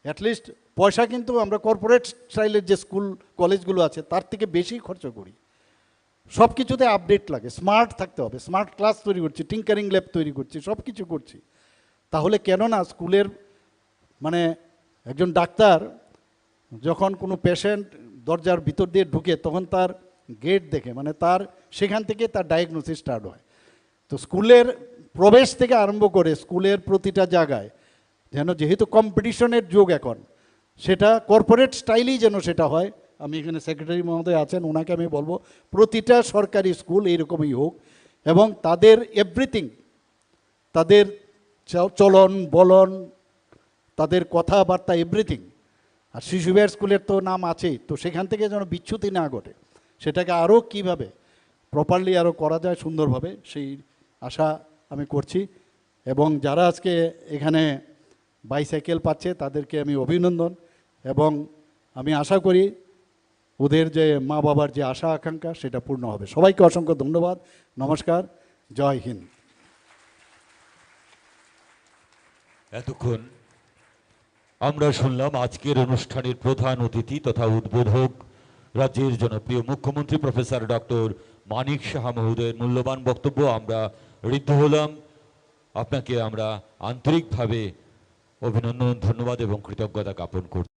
At least পয়সা কিন্তু আমরা কর্পোরেট স্টাইলের যে স্কুল কলেজগুলো আছে তার থেকে বেশি খরচ করি। সব কিছুতে আপডেট লাগে, স্মার্ট থাকতে হবে, স্মার্ট ক্লাস তৈরি করছি, টিঙ্কারিং ল্যাব তৈরি করছি, সব কিছু করছি। তাহলে কেন না স্কুলের মানে একজন ডাক্তার যখন কোনো পেশেন্ট দরজার ভিতর দিয়ে ঢুকে তখন তার গেট দেখে, মানে তার সেখান থেকে তার ডায়াগনোসিস স্টার্ট হয়। তো স্কুলের প্রবেশ থেকে আরম্ভ করে স্কুলের প্রতিটা জায়গায় যেন, যেহেতু কম্পিটিশনের যুগ এখন, সেটা কর্পোরেট স্টাইলেই যেন সেটা হয়। আমি এখানে সেক্রেটারি মহোদয় আছেন, ওনাকে আমি বলবো প্রতিটা সরকারি স্কুল এইরকমই হোক, এবং তাদের এভরিথিং, তাদের চলন বলন, তাদের কথাবার্তা, এভরিথিং। আর শিশু বিহার স্কুলের তো নাম আছেই, তো সেখান থেকে যেন বিচ্যুতি না ঘটে, সেটাকে আরও কীভাবে প্রপারলি আরও করা যায় সুন্দরভাবে, সেই আশা আমি করছি। এবং যারা আজকে এখানে বাইসাইকেল পাচ্ছে তাদেরকে আমি অভিনন্দন, এবং আমি আশা করি ওদের যে মা বাবার যে আশা আকাঙ্ক্ষা সেটা পূর্ণ হবে। সবাইকে অসংখ্য ধন্যবাদ, নমস্কার, জয় হিন্দ। এতক্ষণ আমরা শুনলাম আজকের অনুষ্ঠানের প্রধান অতিথি তথা উদ্বোধক রাজ্যের জনপ্রিয় মুখ্যমন্ত্রী প্রফেসর ডক্টর মানিক সাহা মহোদয়ের মূল্যবান বক্তব্য। আমরা ঋদ্ধ হলাম। আপনাকে আমরা আন্তরিকভাবে অভিনন্দন, ধন্যবাদ এবং কৃতজ্ঞতা জ্ঞাপন করছি।